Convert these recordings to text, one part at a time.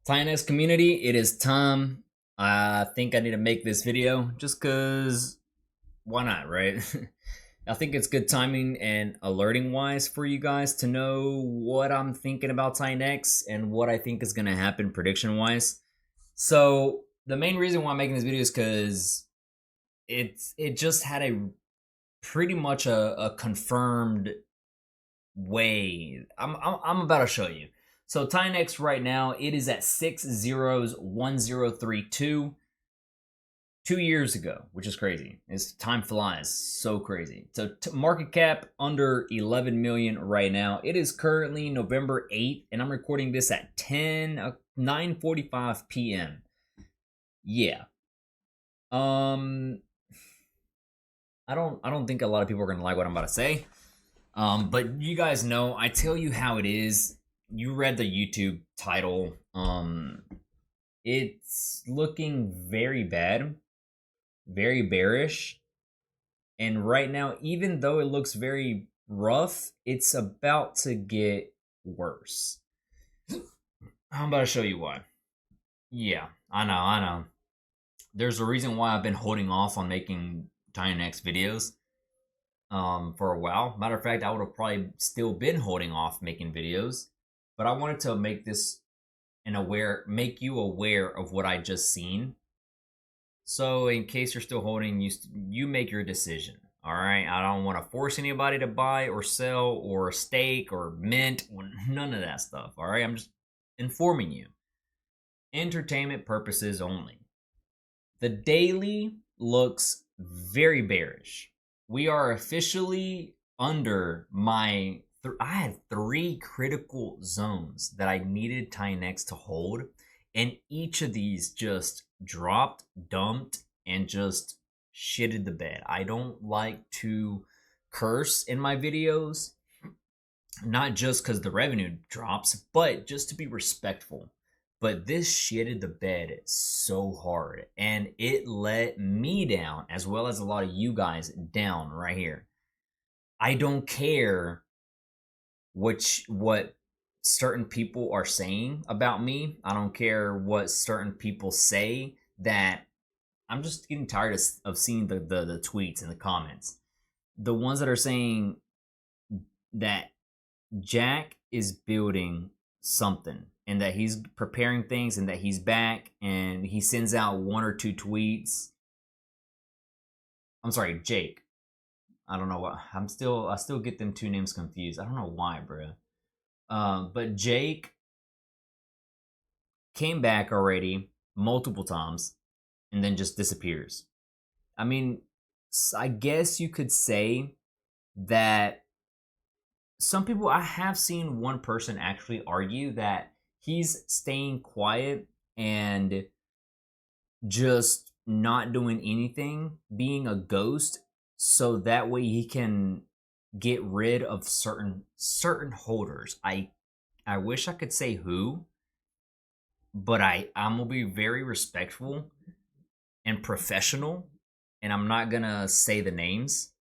Titanx community, it is time. I think I need to make this video just because why not, right? I think it's good timing and alerting wise for you guys to know what I'm thinking about Titanx and what I think is going to happen prediction wise. So, the main reason why I'm making this video is because it just had a pretty much a confirmed way. I'm about to show you. So Titanx right now, it is at 6 zeros 1032 2 years ago, which is crazy. It's time flies, so crazy. So market cap under 11 million right now. It is currently November 8th, and I'm recording this at 9:45 p.m. Yeah. I don't think a lot of people are gonna like what I'm about to say. But you guys know, I tell you how it is. You read the YouTube title. It's looking very bad, very bearish. And right now, even though it looks very rough, it's about to get worse. I'm about to show you why. Yeah, I know. There's a reason why I've been holding off on making Titanx videos for a while. Matter of fact, I would have probably still been holding off making videos, but I wanted to make this make you aware of what I just seen. So in case you're still holding, you make your decision. All right, I don't want to force anybody to buy or sell or stake or mint, none of that stuff. All right, I'm just informing you. Entertainment purposes only. The daily looks very bearish. We are officially under my I had 3 critical zones that I needed Titanx to hold, and each of these just dropped, dumped, and just shitted the bed. I don't like to curse in my videos, not just because the revenue drops, but just to be respectful. But this shitted the bed so hard, and it let me down as well as a lot of you guys down right here. I don't care what certain people are saying about me. I don't care what certain people say. That I'm just getting tired of seeing the tweets and the comments. The ones that are saying that Jack is building something and that he's preparing things and that he's back, and he sends out 1 or 2 tweets. I'm sorry, Jake. I don't know what I still get them 2 names confused. I don't know why, bro. But Jake came back already multiple times and then just disappears. I mean, I guess you could say that some people, I have seen one person actually argue that he's staying quiet and just not doing anything, being a ghost, so that way he can get rid of certain holders. I wish I could say who, but I'm gonna be very respectful and professional, and I'm not gonna say the names.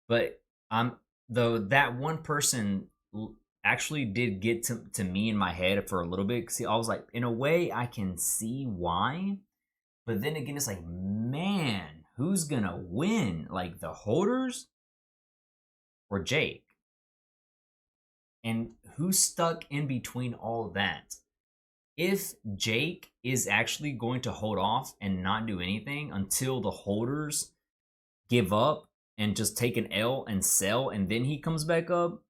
But though that one person actually did get to me in my head for a little bit. See, I was like, in a way, I can see why, but then again, it's like, man, who's gonna win? Like the holders or Jake? And who's stuck in between all that? If Jake is actually going to hold off and not do anything until the holders give up and just take an L and sell, and then he comes back up,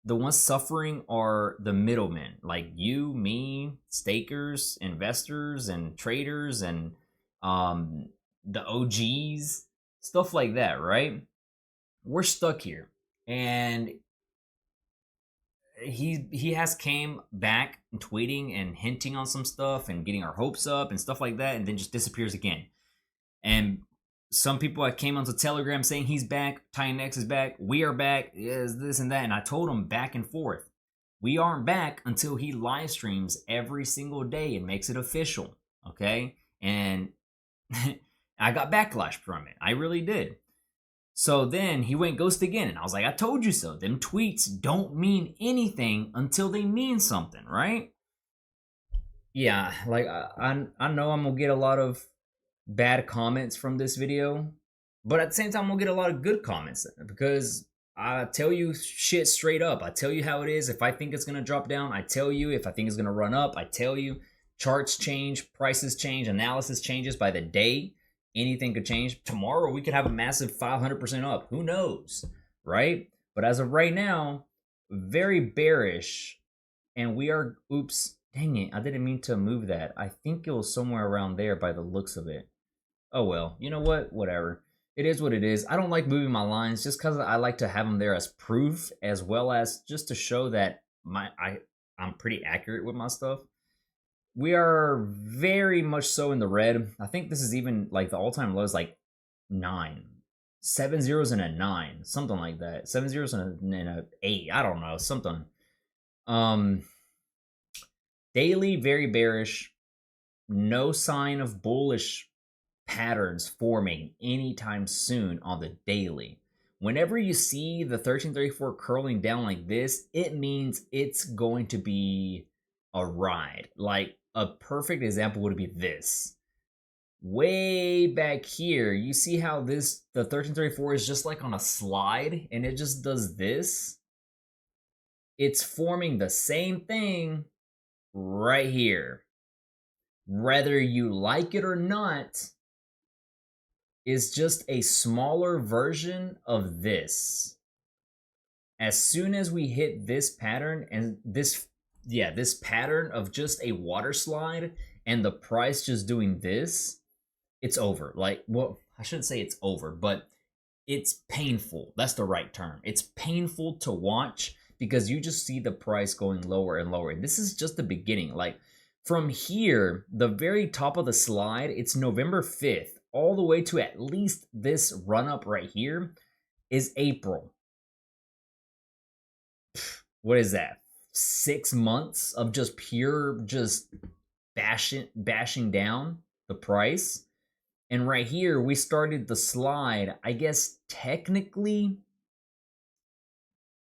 the ones suffering are the middlemen, like you, me, stakers, investors, and traders, and the OGs, stuff like that, right? We're stuck here. And he has came back and tweeting and hinting on some stuff and getting our hopes up and stuff like that, and then just disappears again. And some people I came onto Telegram saying he's back, Titanx is back, we are back, yes, this and that. And I told him back and forth, we aren't back until he live streams every single day and makes it official. Okay? And I got backlash from it. I really did. So then he went ghost again, and I was like, I told you so. Them tweets don't mean anything until they mean something, right? Yeah, like I know I'm gonna get a lot of bad comments from this video, but at the same time I'm gonna get a lot of good comments because I tell you shit straight up. I tell you how it is. If I think it's gonna drop down, I tell you. If I think it's gonna run up, I tell you. Charts change, prices change, analysis changes by the day. Anything could change. Tomorrow we could have a massive 500% up. Who knows, right? But as of right now, very bearish, and we are, oops, dang it, I didn't mean to move that. I think it was somewhere around there by the looks of it. Oh well, you know what? Whatever. It is what it is. I don't like moving my lines just because I like to have them there as proof, as well as just to show that I'm pretty accurate with my stuff. We are very much so in the red. I think this is even like the all-time low is like 9. 7 zeros and a 9, something like that. 7 zeros and a 8. I don't know, something. Um, Daily very bearish. No sign of bullish patterns forming anytime soon on the daily. Whenever you see the 1334 curling down like this, it means it's going to be a ride. Like a perfect example would be this. Way back here, you see how the 1334 is just like on a slide and it just does this? It's forming the same thing right here. Whether you like it or not, is just a smaller version of this. As soon as we hit this pattern and this pattern of just a water slide and the price just doing this, it's over. Like, well, I shouldn't say it's over, but it's painful. That's the right term. It's painful to watch because you just see the price going lower and lower. And this is just the beginning. Like from here, the very top of the slide, it's November 5th, all the way to at least this run up right here is April. What is that? 6 months of just pure just bashing down the price. And right here, we started the slide, I guess technically,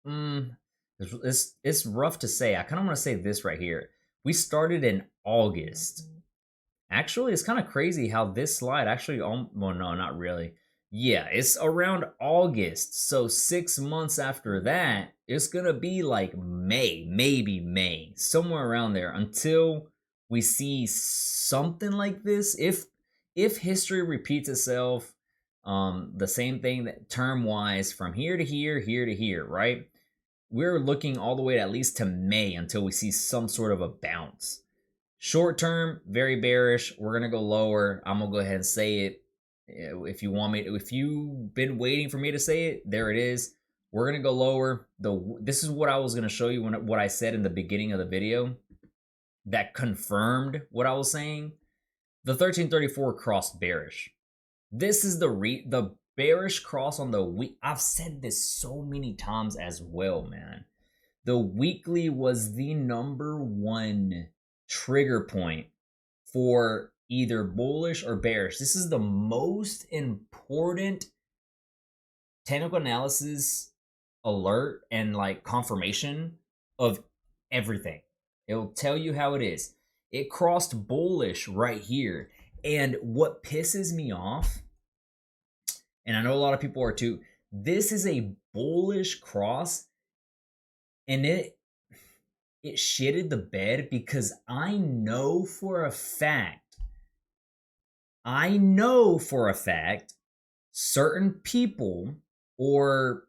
it's rough to say. I kind of want to say this right here. We started in August. Actually, it's kind of crazy how this slide actually, well, no, not really. Yeah, it's around August. So 6 months after that, it's going to be like May, maybe May, somewhere around there until we see something like this. If history repeats itself, the same thing that term wise from here to here, right? We're looking all the way at least to May until we see some sort of a bounce. Short term, very bearish. We're gonna go lower. I'm gonna go ahead and say it. If you want me to, if you've been waiting for me to say it, there it is. We're gonna go lower. This is what I was gonna show you when what I said in the beginning of the video that confirmed what I was saying. The 1334 crossed bearish. This is the bearish cross on the week. I've said this so many times as well, man. The weekly was the #1 trigger point for either bullish or bearish. This is the most important technical analysis alert and like confirmation of everything. It'll tell you how it is. It crossed bullish right here. And what pisses me off, and I know a lot of people are too, this is a bullish cross and it shitted the bed because I know for a fact certain people, or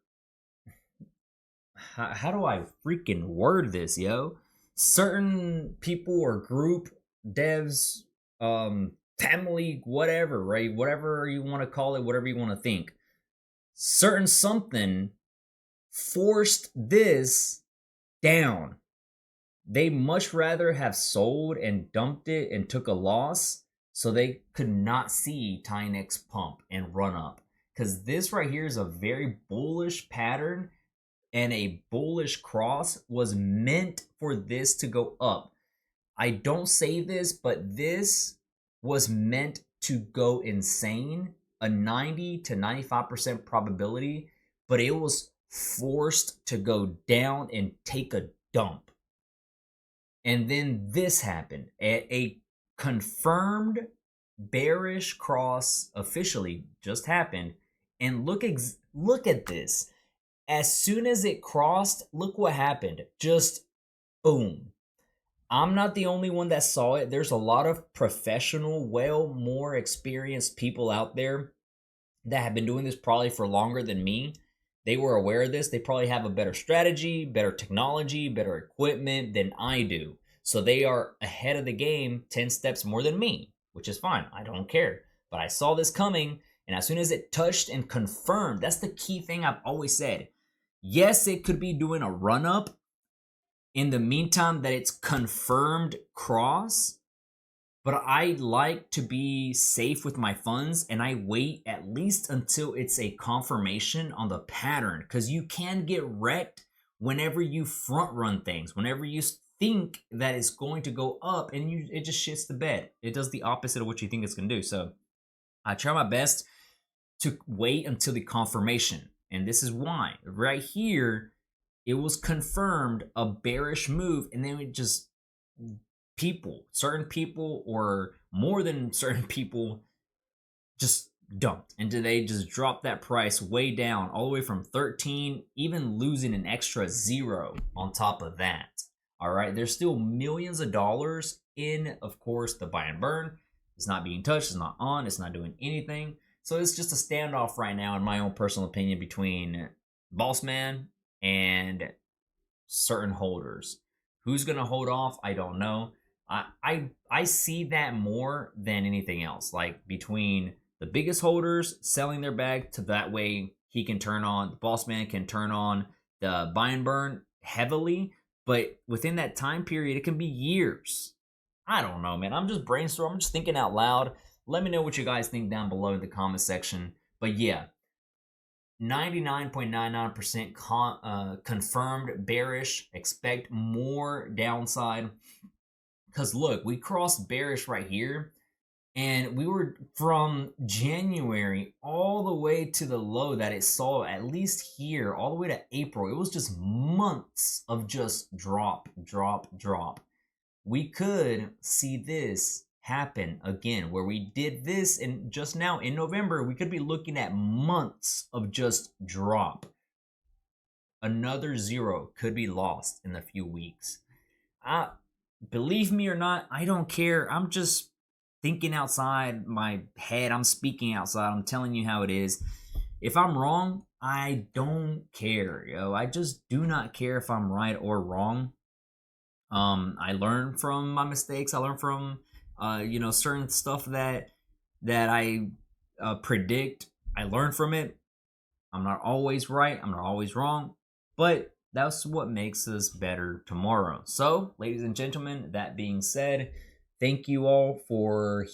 how do I freaking word this, yo? Certain people or group, devs, family, whatever, right? Whatever you want to call it, whatever you want to think. Certain something forced this down. They much rather have sold and dumped it and took a loss so they could not see Titanx pump and run up. Because this right here is a very bullish pattern, and a bullish cross was meant for this to go up. I don't say this, but this was meant to go insane, a 90 to 95% probability, but it was forced to go down and take a dump. And then this happened. A confirmed bearish cross officially just happened. And look at this. As soon as it crossed, look what happened. Just boom. I'm not the only one that saw it. There's a lot of professional, more experienced people out there that have been doing this probably for longer than me. They were aware of this. They probably have a better strategy, better technology, better equipment than I do. So they are ahead of the game 10 steps more than me, which is fine. I don't care. But I saw this coming, and as soon as it touched and confirmed, that's the key thing I've always said. Yes, it could be doing a run up in the meantime that it's confirmed cross, but I like to be safe with my funds, and I wait at least until it's a confirmation on the pattern, because you can get wrecked whenever you front run things, whenever you think that it's going to go up and it just shits the bed. It does the opposite of what you think it's going to do. So I try my best to wait until the confirmation, and this is why right here it was confirmed a bearish move, and then it just certain people, or more than certain people, just dumped, and they just dropped that price way down, all the way from 13, even losing an extra zero on top of that. All right, there's still millions of dollars in, of course, the buy and burn. It's not being touched, it's not on, it's not doing anything. So it's just a standoff right now, in my own personal opinion, between boss man and certain holders. Who's gonna hold off? I don't know. I see that more than anything else. Like between the biggest holders selling their bag, to that way he can turn on, the boss man can turn on the buy and burn heavily, but within that time period it can be years. I don't know, man. I'm just brainstorming, I'm just thinking out loud. Let me know what you guys think down below in the comment section. But yeah, 99.99% confirmed bearish. Expect more downside, because look, we crossed bearish right here, and we were from January all the way to the low that it saw, at least here, all the way to April. It was just months of just drop, drop, drop. We could see this happen again, where we did this, and just now in November we could be looking at months of just drop. Another zero could be lost in a few weeks. Believe me or not, I don't care. I'm just thinking outside my head. I'm speaking outside. I'm telling you how it is. If I'm wrong, I don't care, yo. I just do not care if I'm right or wrong. I learn from my mistakes. I learn from certain stuff that I predict. I learn from it. I'm not always right. I'm not always wrong, but that's what makes us better tomorrow. So, ladies and gentlemen, that being said, thank you all for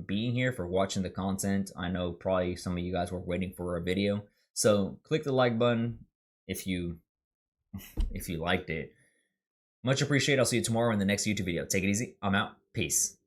being here, for watching the content. I know probably some of you guys were waiting for a video, so click the like button if you liked it. Much appreciated. I'll see you tomorrow in the next YouTube video. Take it easy. I'm out. Peace.